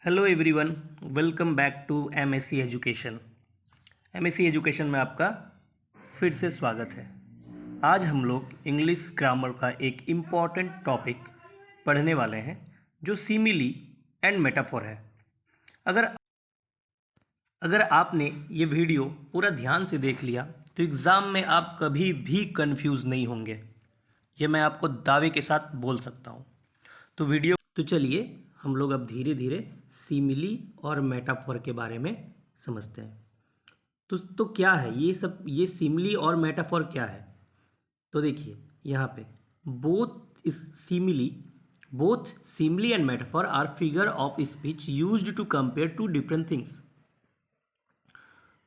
Hello everyone, welcome back to MSC education. MSC education में आपका फिर से स्वागत है। आज हम लोग इंग्लिश ग्रामर का एक इम्पॉर्टेंट टॉपिक पढ़ने वाले हैं जो सिमिली एंड मेटाफोर है। अगर अगर आपने ये वीडियो पूरा ध्यान से देख लिया तो एग्ज़ाम में आप कभी भी कंफ्यूज नहीं होंगे। ये मैं आपको दावे के साथ बोल सकता हूँ। तो चलिए हम लोग अब धीरे धीरे सिमिली और मेटाफोर के बारे में समझते हैं। तो क्या है ये सब, ये सिमिली और मेटाफोर क्या है? तो देखिए यहाँ पे both simile and metaphor are figure of speech used to compare two different things.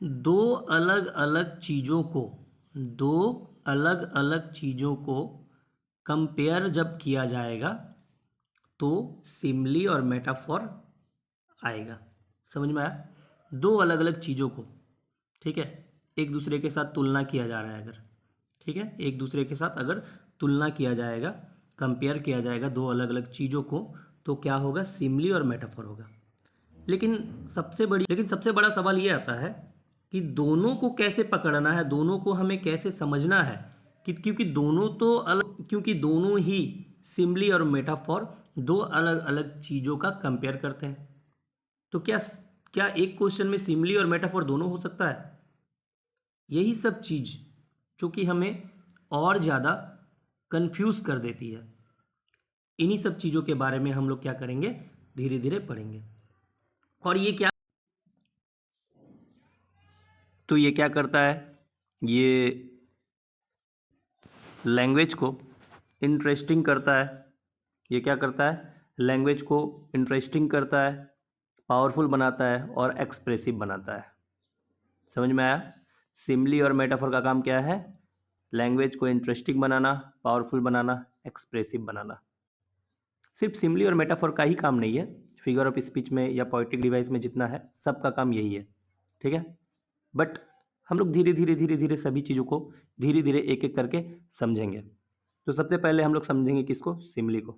दो अलग अलग चीज़ों को कंपेयर जब किया जाएगा तो सिमिली और मेटाफोर आएगा। समझ में आया? दो अलग अलग चीज़ों को, ठीक है, एक दूसरे के साथ तुलना किया जा रहा है अगर, ठीक है, एक दूसरे के साथ अगर तुलना किया जाएगा, कंपेयर किया जाएगा दो अलग अलग चीज़ों को, तो क्या होगा? सिमिली और मेटाफोर होगा। लेकिन सबसे बड़ा सवाल ये आता है कि दोनों को कैसे पकड़ना है, दोनों को हमें कैसे समझना है कि क्योंकि दोनों ही सिमिली और मेटाफोर दो अलग अलग चीज़ों का कंपेयर करते हैं। तो क्या क्या एक क्वेश्चन में सिमिली और मेटाफोर दोनों हो सकता है? यही सब चीज़ जो कि हमें और ज़्यादा कंफ्यूज कर देती है, इन्हीं सब चीज़ों के बारे में हम लोग क्या करेंगे, धीरे धीरे पढ़ेंगे। और ये क्या करता है? ये लैंग्वेज को इंटरेस्टिंग करता है। ये क्या करता है? लैंग्वेज को इंटरेस्टिंग करता है, पावरफुल बनाता है और एक्सप्रेसिव बनाता है। समझ में आया? सिमिली और मेटाफोर का काम क्या है? लैंग्वेज को इंटरेस्टिंग बनाना, पावरफुल बनाना, एक्सप्रेसिव बनाना। सिर्फ सिमिली और मेटाफोर का ही काम नहीं है, फिगर ऑफ स्पीच में या पोएटिक डिवाइस में जितना है सबका काम यही है, ठीक है। बट हम लोग धीरे धीरे सभी चीज़ों को धीरे धीरे एक एक करके समझेंगे। तो सबसे पहले हम लोग समझेंगे किसको? सिमिली को,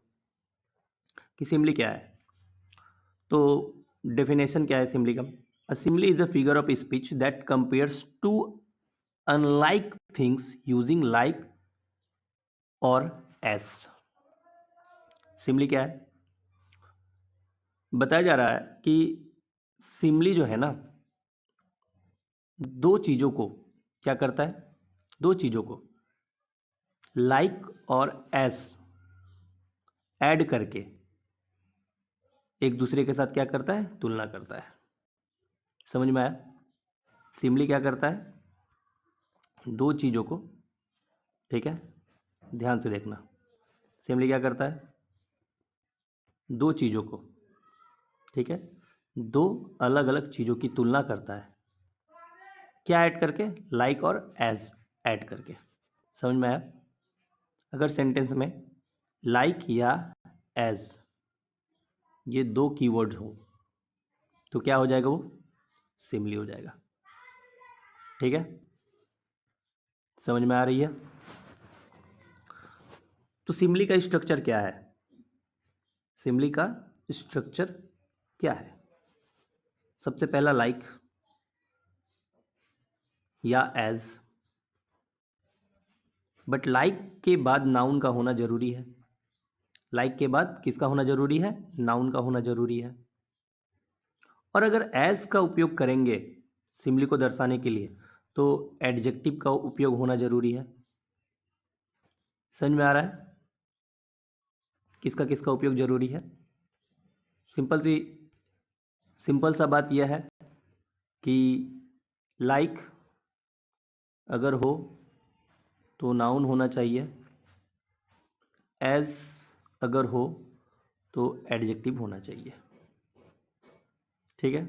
कि सिमिली क्या है। तो डेफिनेशन क्या है सिमिली का? A simile is a figure of speech that compares two unlike things using like or as. Simile क्या है? बताया जा रहा है कि सिमिली जो है ना, दो चीज़ों को क्या करता है? दो चीज़ों को लाइक और एस ऐड करके एक दूसरे के साथ क्या करता है? तुलना करता है। समझ में आया? सिमिली क्या करता है? दो चीज़ों को, ठीक है, ध्यान से देखना। सिमिली क्या करता है? दो चीज़ों को, ठीक है, दो अलग अलग चीज़ों की तुलना करता है। क्या ऐड करके? लाइक और एज ऐड करके। समझ में आया? अगर सेंटेंस में लाइक या एज ये दो कीवर्ड हो तो क्या हो जाएगा? वो सिमिली हो जाएगा, ठीक है। समझ में आ रही है? तो सिमिली का स्ट्रक्चर क्या है? सिमिली का स्ट्रक्चर क्या है? सबसे पहला लाइक या एज, बट लाइक के बाद नाउन का होना जरूरी है। लाइक के बाद किसका होना जरूरी है? नाउन का होना जरूरी है। और अगर एज का उपयोग करेंगे सिमिली को दर्शाने के लिए तो एडजेक्टिव का उपयोग होना जरूरी है। समझ में आ रहा है? किसका किसका उपयोग जरूरी है? सिंपल सा बात यह है कि लाइक अगर हो तो नाउन होना चाहिए, एज अगर हो तो एडजेक्टिव होना चाहिए, ठीक है।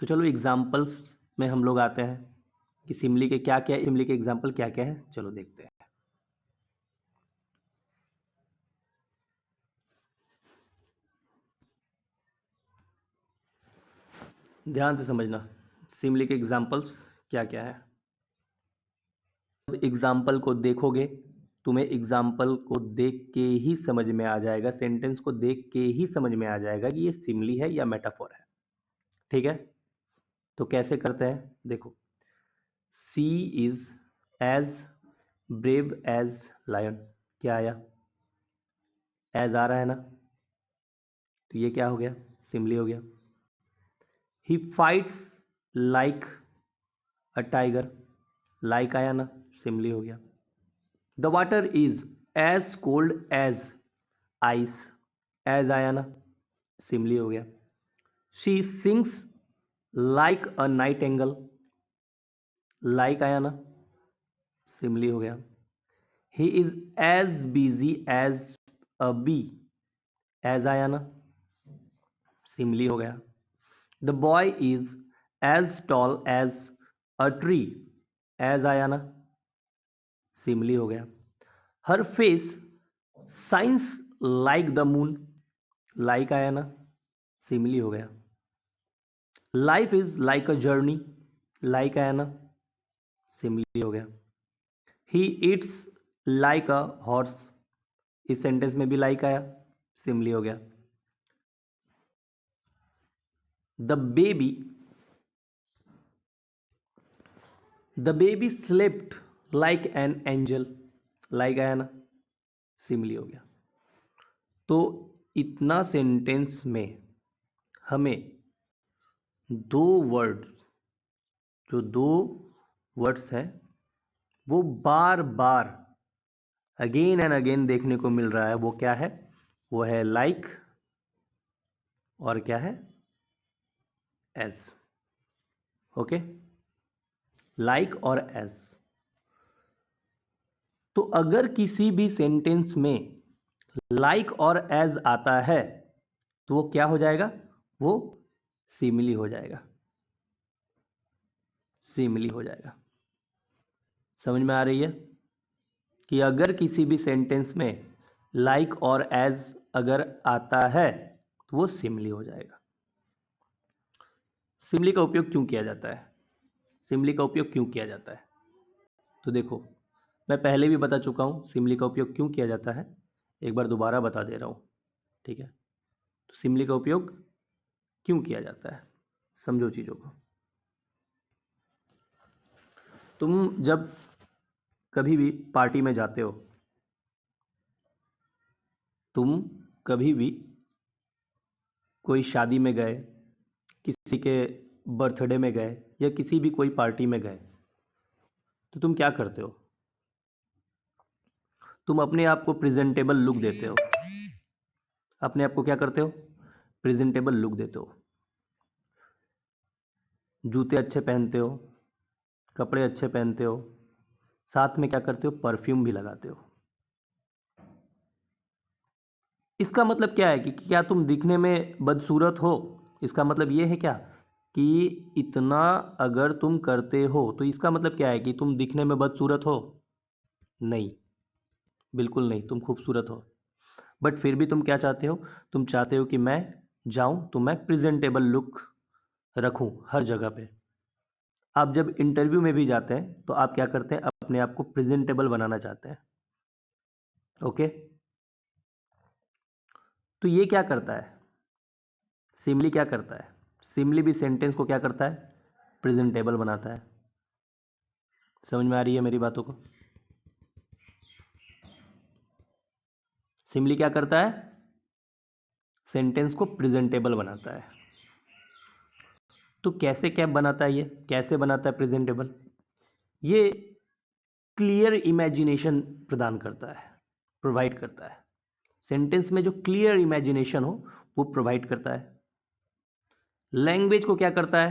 तो चलो एग्जाम्पल्स में हम लोग आते हैं कि सिमिली के एग्जाम्पल क्या क्या है, चलो देखते हैं। ध्यान से समझना सिमिली के एग्जाम्पल्स क्या क्या है। एग्जाम्पल को देखोगे तुम्हें एग्जाम्पल को देख के ही समझ में आ जाएगा, सेंटेंस को देख के ही समझ में आ जाएगा कि ये सिमली है या मेटाफोर है। ठीक है, तो कैसे करते हैं देखो। She is as brave as lion, क्या आया? एज आ रहा है ना, तो ये क्या हो गया? सिमली हो गया। He fights like a tiger, like आया ना, सिमली हो गया। The water is as cold as ice, as आया ना, सिमली हो गया। She sings like a nightingale, like आया ना, सिमली हो गया। He is as busy as a bee, as आया ना, सिमली हो गया। The boy is as tall as a tree, as आया ना, सिमली हो गया। Her face science like the moon, like आया ना, सिमली हो गया। Life is like a journey, like आया ना, सिमली हो गया। He eats like a horse, इस सेंटेंस में भी लाइक आया, सिमली हो गया। The baby slept like an angel, like आया ना, सिमली हो गया। तो इतना सेंटेंस में हमें दो वर्ड्स, जो दो वर्ड्स हैं वो बार बार अगेन एंड अगेन देखने को मिल रहा है। वो क्या है? वो है लाइक और क्या है? एज। ओके, लाइक और एज। तो अगर किसी भी सेंटेंस में लाइक और एज आता है तो वो क्या हो जाएगा? वो सिमिली हो जाएगा, सिमिली हो जाएगा। समझ में आ रही है कि अगर किसी भी सेंटेंस में लाइक और एज अगर आता है तो वो सिमिली हो जाएगा। सिमिली का उपयोग क्यों किया जाता है? सिमिली का उपयोग क्यों किया जाता है? तो देखो, मैं पहले भी बता चुका हूं सिमिली का उपयोग क्यों किया जाता है, एक बार दोबारा बता दे रहा हूं। ठीक है, तो सिमिली का उपयोग क्यों किया जाता है, समझो चीजों को। तुम जब कभी भी पार्टी में जाते हो, तुम कभी भी कोई शादी में गए, किसी के बर्थडे में गए या किसी भी कोई पार्टी में गए, तो तुम क्या करते हो? तुम अपने आप को प्रेजेंटेबल लुक देते हो। अपने आप को क्या करते हो? प्रेजेंटेबल लुक देते हो। जूते अच्छे पहनते हो, कपड़े अच्छे पहनते हो, साथ में क्या करते हो? परफ्यूम भी लगाते हो। इसका मतलब क्या है कि क्या तुम दिखने में बदसूरत हो? इसका मतलब ये है क्या कि इतना अगर तुम करते हो तो इसका मतलब क्या है कि तुम दिखने में बदसूरत हो? नहीं, बिल्कुल नहीं, तुम खूबसूरत हो। बट फिर भी तुम क्या चाहते हो? तुम चाहते हो कि मैं जाऊं तो मैं प्रेजेंटेबल लुक रखूं हर जगह पे। आप जब इंटरव्यू में भी जाते हैं तो आप क्या करते हैं? अपने आप को प्रेजेंटेबल बनाना चाहते हैं। ओके, तो ये क्या करता है? सिमली क्या करता है? सिमली भी सेंटेंस को क्या करता है? प्रेजेंटेबल बनाता है। समझ में आ रही है मेरी बातों को? सिमली क्या करता है? सेंटेंस को प्रेजेंटेबल बनाता है। तो कैसे क्या बनाता है? ये कैसे बनाता है प्रेजेंटेबल? ये क्लियर इमेजिनेशन प्रदान करता है, प्रोवाइड करता है। सेंटेंस में जो क्लियर इमेजिनेशन हो वो प्रोवाइड करता है। लैंग्वेज को क्या करता है?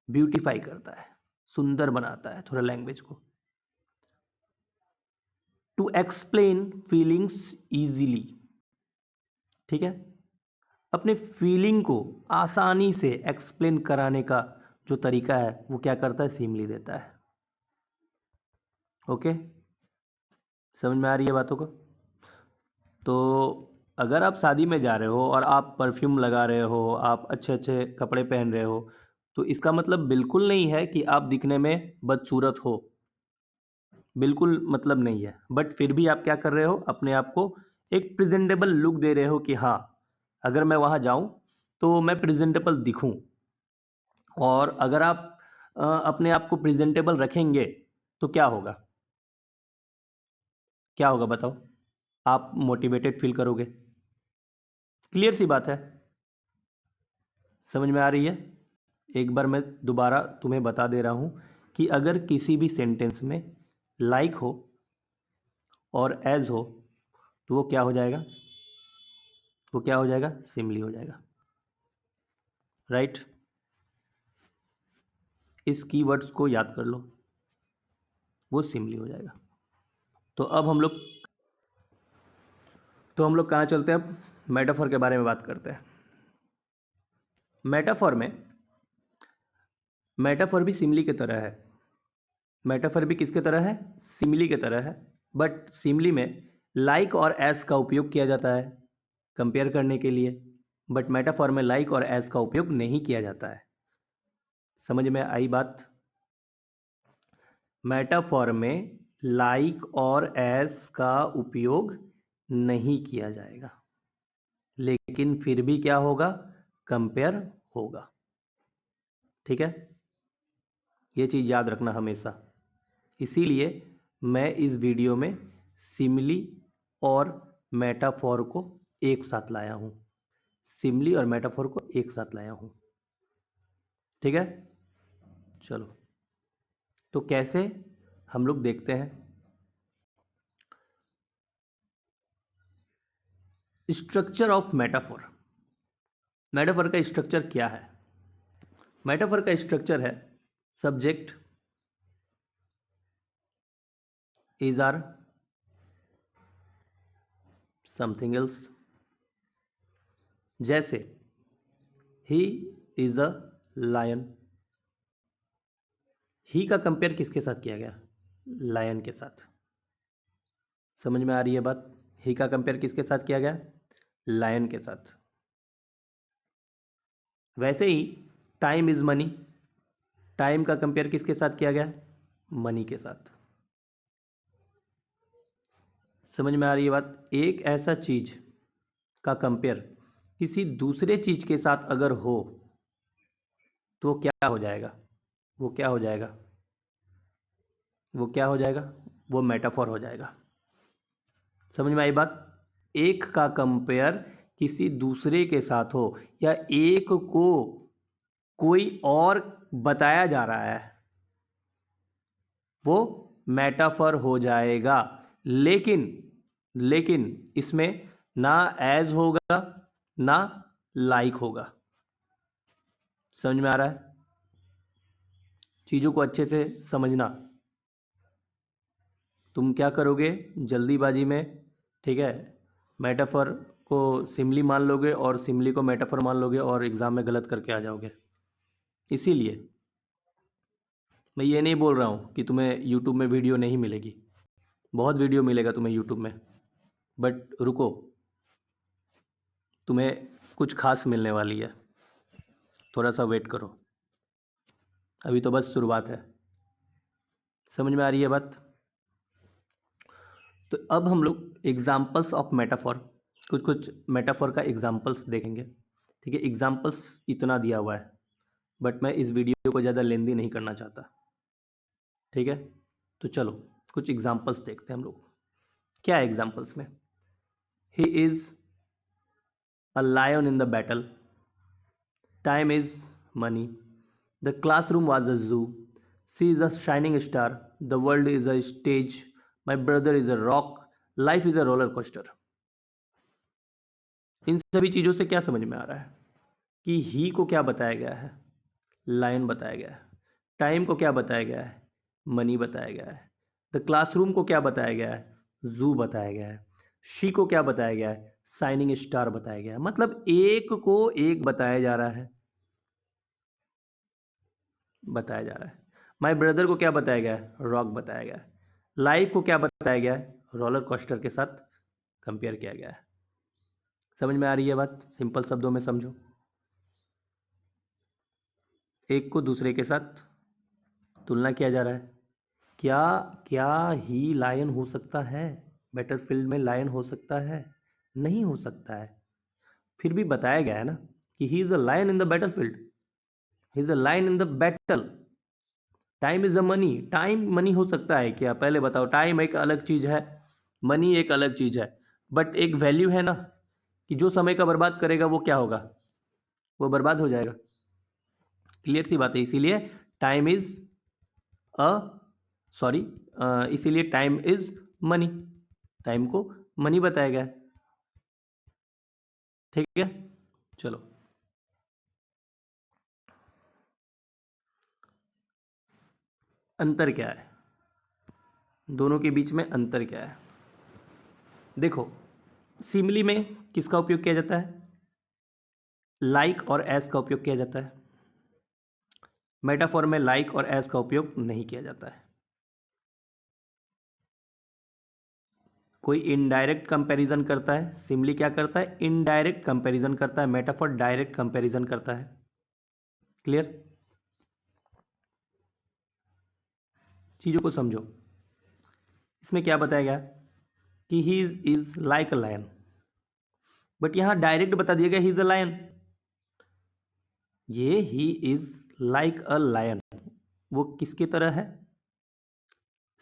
ब्यूटीफाई करता है, सुंदर बनाता है थोड़ा लैंग्वेज को। टू एक्सप्लेन फीलिंग्स इजीली, ठीक है, अपने फीलिंग को आसानी से एक्सप्लेन कराने का जो तरीका है वो क्या करता है? सिमली देता है। ओके, समझ में आ रही है बातों को? तो अगर आप शादी में जा रहे हो और आप परफ्यूम लगा रहे हो, आप अच्छे अच्छे कपड़े पहन रहे हो, तो इसका मतलब बिल्कुल नहीं है कि आप दिखने में बदसूरत हो। बिल्कुल मतलब नहीं है, बट फिर भी आप क्या कर रहे हो, अपने आप को एक प्रेजेंटेबल लुक दे रहे हो कि हाँ, अगर मैं वहाँ जाऊँ तो मैं प्रेजेंटेबल दिखूँ। और अगर आप अपने आप को प्रेजेंटेबल रखेंगे तो क्या होगा, क्या होगा बताओ? आप मोटिवेटेड फील करोगे। क्लियर सी बात है, समझ में आ रही है? एक बार मैं दोबारा तुम्हें बता दे रहा हूँ कि अगर किसी भी सेंटेंस में लाइक हो और एज हो तो वो क्या हो जाएगा, वो क्या हो जाएगा, सिमली हो जाएगा, राइट? इस कीवर्ड्स को याद कर लो, वो सिमली हो जाएगा। तो अब हम लोग कहाँ चलते हैं, अब मेटाफर के बारे में बात करते हैं। मेटाफर में, मेटाफर भी सिमली की तरह है। मेटाफर भी किसके तरह है, सिमली की तरह है। बट सिमली में लाइक और एस का उपयोग किया जाता है कंपेयर करने के लिए, बट मेटाफर में लाइक और एस का उपयोग नहीं किया जाता है। समझ में आई बात? मेटाफर में लाइक और एस का उपयोग नहीं किया जाएगा, लेकिन फिर भी क्या होगा, कंपेयर होगा। ठीक है, ये चीज़ याद रखना हमेशा। इसीलिए मैं इस वीडियो में सिमली और मेटाफोर को एक साथ लाया हूँ, सिमली और मेटाफोर को एक साथ लाया हूँ। ठीक है, चलो तो कैसे हम लोग देखते हैं। स्ट्रक्चर ऑफ मेटाफोर, मेटाफोर का स्ट्रक्चर क्या है? मेटाफोर का स्ट्रक्चर है, subject is are something else. जैसे ही इज अ लायन, ही का कंपेयर किसके साथ किया गया, लायन के साथ। समझ में आ रही है बात? ही का कंपेयर किसके साथ किया गया, लायन के साथ। वैसे ही टाइम इज मनी, टाइम का कंपेयर किसके साथ किया गया, मनी के साथ। समझ में आ रही है बात? एक ऐसा चीज का कंपेयर किसी दूसरे चीज के साथ अगर हो तो क्या हो जाएगा, वो क्या हो जाएगा, वो क्या हो जाएगा, वो मेटाफोर हो जाएगा। समझ में आई बात? एक का कंपेयर किसी दूसरे के साथ हो या एक को कोई और बताया जा रहा है, वो मेटाफर हो जाएगा। लेकिन लेकिन इसमें ना एज होगा ना लाइक होगा। समझ में आ रहा है? चीज़ों को अच्छे से समझना। तुम क्या करोगे जल्दीबाजी में, ठीक है, मेटाफर को सिमली मान लोगे और सिमली को मेटाफर मान लोगे और एग्ज़ाम में गलत करके आ जाओगे। इसीलिए मैं ये नहीं बोल रहा हूँ कि तुम्हें यूट्यूब में वीडियो नहीं मिलेगी, बहुत वीडियो मिलेगा तुम्हें यूट्यूब में, बट रुको, तुम्हें कुछ खास मिलने वाली है, थोड़ा सा वेट करो, अभी तो बस शुरुआत है। समझ में आ रही है बात? तो अब हम लोग एग्जाम्पल्स ऑफ मेटाफॉर, कुछ कुछ मेटाफॉर का एग्जाम्पल्स देखेंगे। ठीक है, एग्जाम्पल्स इतना दिया हुआ है, बट मैं इस वीडियो को ज़्यादा लेंदी नहीं करना चाहता। ठीक है, तो चलो कुछ एग्जाम्पल्स देखते हैं हम लोग। क्या है एग्जाम्पल्स में? He is a lion in the battle, time is money, the classroom was a zoo, she is a shining star, the world is a stage, my brother is a rock, life is a roller coaster। इन सभी चीज़ों से क्या समझ में आ रहा है कि ही को क्या बताया गया है, लायन बताया गया है। टाइम को क्या बताया गया है, मनी बताया गया है। द क्लासरूम को क्या बताया गया है, जू बताया गया है। शी को क्या बताया गया है, शाइनिंग स्टार बताया गया है। मतलब एक को एक बताया जा रहा है, बताया जा रहा है। माय ब्रदर को क्या बताया गया है, रॉक बताया गया है। लाइफ को क्या बताया गया है, रोलर कोस्टर के साथ कंपेयर किया गया है। समझ में आ रही है बात? सिंपल शब्दों में समझो, एक को दूसरे के साथ तुलना किया जा रहा है। क्या क्या ही लायन हो सकता है? बैटलफील्ड में लायन हो सकता है? नहीं हो सकता है। फिर भी बताया गया है ना कि he is a lion in the battlefield, he is a lion in the battle. Time is a money. Time money हो सकता है क्या? पहले बताओ। टाइम एक अलग चीज है, मनी एक अलग चीज है, बट एक वैल्यू है ना कि जो समय का बर्बाद करेगा वो क्या होगा? वो बर्बाद हो जाएगा। क्लियर सी बात है। इसीलिए टाइम इज अ सॉरी इसीलिए टाइम इज मनी। टाइम को मनी बताया गया है। ठीक है, चलो। अंतर क्या है? दोनों के बीच में अंतर क्या है? देखो, सिमिली में किसका उपयोग किया जाता है? लाइक और एस का उपयोग किया जाता है। मेटाफोर में लाइक और एस का उपयोग नहीं किया जाता है। कोई इनडायरेक्ट कंपैरिजन करता है, सिमिली क्या करता है? इनडायरेक्ट कंपैरिजन करता है। मेटाफोर डायरेक्ट कंपैरिजन करता है। क्लियर? चीजों को समझो। इसमें क्या बताया गया कि he is like a lion, but यहां डायरेक्ट बता दिया गया ही इज अ लायन। ये he is like a lion, वो किसकी तरह है?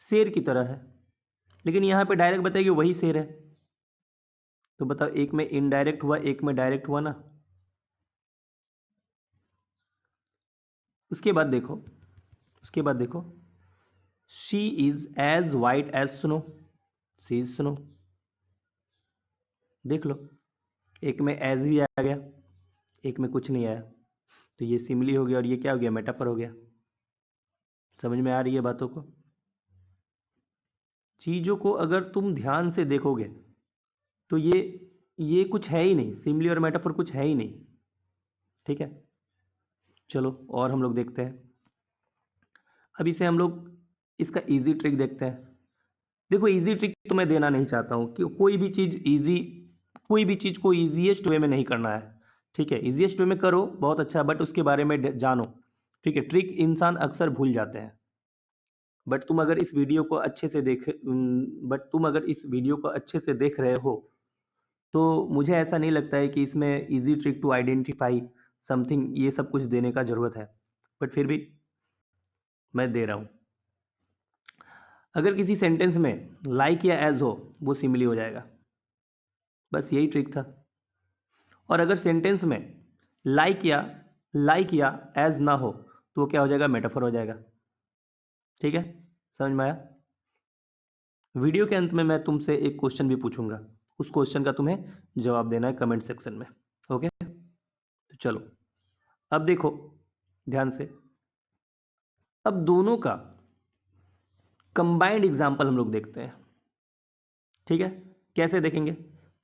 शेर की तरह है। लेकिन यहां पे डायरेक्ट बताएगी वही शेर है। तो बताओ, एक में इनडायरेक्ट हुआ, एक में डायरेक्ट हुआ ना। उसके बाद देखो, उसके बाद देखो, she is as white as snow. She is snow. देख लो, एक में एज भी आ गया, एक में कुछ नहीं आया। तो ये सिमिली हो गया और ये क्या हो गया? मेटाफर हो गया। समझ में आ रही है बातों को? चीजों को अगर तुम ध्यान से देखोगे तो ये कुछ है ही नहीं। सिमिली और मेटाफर कुछ है ही नहीं। ठीक है, चलो और हम लोग देखते हैं। अब इसे हम लोग इसका इजी ट्रिक देखते हैं। देखो, इजी ट्रिक तो मैं देना नहीं चाहता हूँ कि कोई भी चीज़ को इजीएस्ट वे में नहीं करना है। ठीक है, इजीएस्ट वे में करो बहुत अच्छा, बट उसके बारे में जानो। ठीक है, ट्रिक इंसान अक्सर भूल जाते हैं। बट तुम अगर इस वीडियो को अच्छे से देख बट तुम अगर इस वीडियो को अच्छे से देख रहे हो तो मुझे ऐसा नहीं लगता है कि इसमें easy trick to identify something ये सब कुछ देने का ज़रूरत है। बट फिर भी मैं दे रहा हूँ। अगर किसी सेंटेंस में लाइक या एज हो, वो सिमिली हो जाएगा। बस यही ट्रिक था। और अगर सेंटेंस में लाइक या एज ना हो तो वो क्या हो जाएगा? मेटाफर हो जाएगा। ठीक है, समझ में आया? वीडियो के अंत में मैं तुमसे एक क्वेश्चन भी पूछूंगा, उस क्वेश्चन का तुम्हें जवाब देना है कमेंट सेक्शन में। ओके, तो चलो अब देखो ध्यान से। अब दोनों का कंबाइंड एग्जाम्पल हम लोग देखते हैं। ठीक है, कैसे देखेंगे?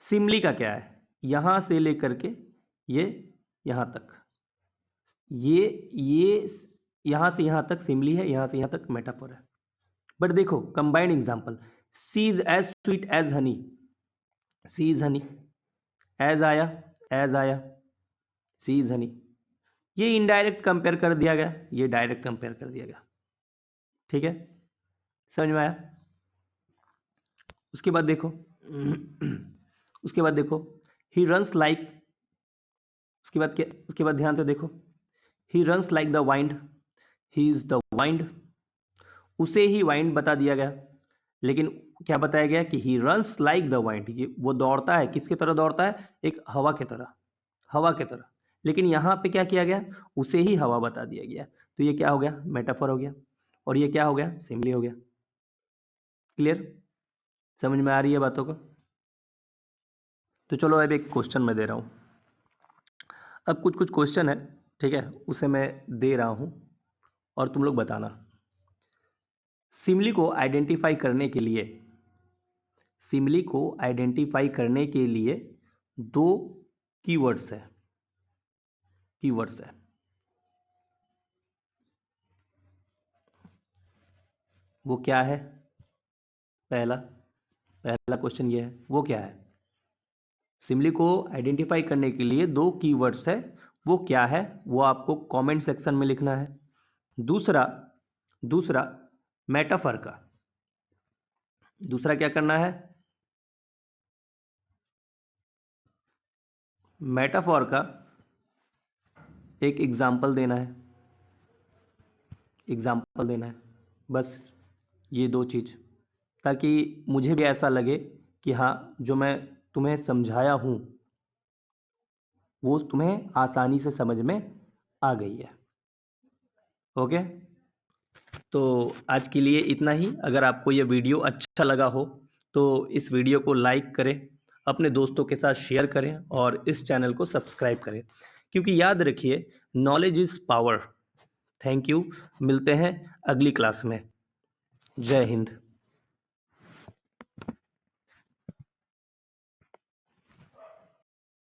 सिमली का क्या है? यहां से लेकर के ये यहां तक, ये यहां से यहां तक सिमली है, यहां से यहां तक मेटाफोर है। बट देखो combined example, she is as sweet as honey. She is honey, as आया, एज आया, सी इज हनी। ये इनडायरेक्ट कंपेयर कर दिया गया, ये डायरेक्ट कंपेयर कर दिया गया। ठीक है, समझ में आया? उसके बाद देखो उसके बाद देखो, ही रन्स लाइक, उसके बाद क्या? उसके बाद ध्यान से देखो, he runs like the wind, he is the wind. उसे ही वाइंड बता दिया गया, लेकिन क्या बताया गया कि he runs like the wind. ये वो दौड़ता है, किसकी तरह दौड़ता है? एक हवा की तरह, हवा की तरह। लेकिन यहाँ पे क्या किया गया? उसे ही हवा बता दिया गया। तो ये क्या हो गया? मेटाफर हो गया। और ये क्या हो गया? सिमिली हो गया। क्लियर? समझ में आ रही है बातों को? तो चलो अब एक क्वेश्चन मैं दे रहा हूँ। अब कुछ कुछ क्वेश्चन है, ठीक है, उसे मैं दे रहा हूँ और तुम लोग बताना। सिमिली को आइडेंटिफाई करने के लिए, सिमिली को आइडेंटिफाई करने के लिए दो कीवर्ड्स है, कीवर्ड्स है। वो क्या है? पहला पहला क्वेश्चन ये है, वो क्या है? सिमिली को आइडेंटिफाई करने के लिए दो कीवर्ड्स है, वो क्या है? वो आपको कमेंट सेक्शन में लिखना है। दूसरा दूसरा मेटाफर का। दूसरा क्या करना है, मेटाफॉर का एक एग्जाम्पल देना है, एग्जाम्पल देना है, बस ये दो चीज़, ताकि मुझे भी ऐसा लगे कि हाँ जो मैं तुम्हें समझाया हूँ वो तुम्हें आसानी से समझ में आ गई है। ओके, तो आज के लिए इतना ही। अगर आपको ये वीडियो अच्छा लगा हो तो इस वीडियो को लाइक करें, अपने दोस्तों के साथ शेयर करें और इस चैनल को सब्सक्राइब करें, क्योंकि याद रखिए knowledge is power. Thank you, मिलते हैं अगली क्लास में। जय हिंद।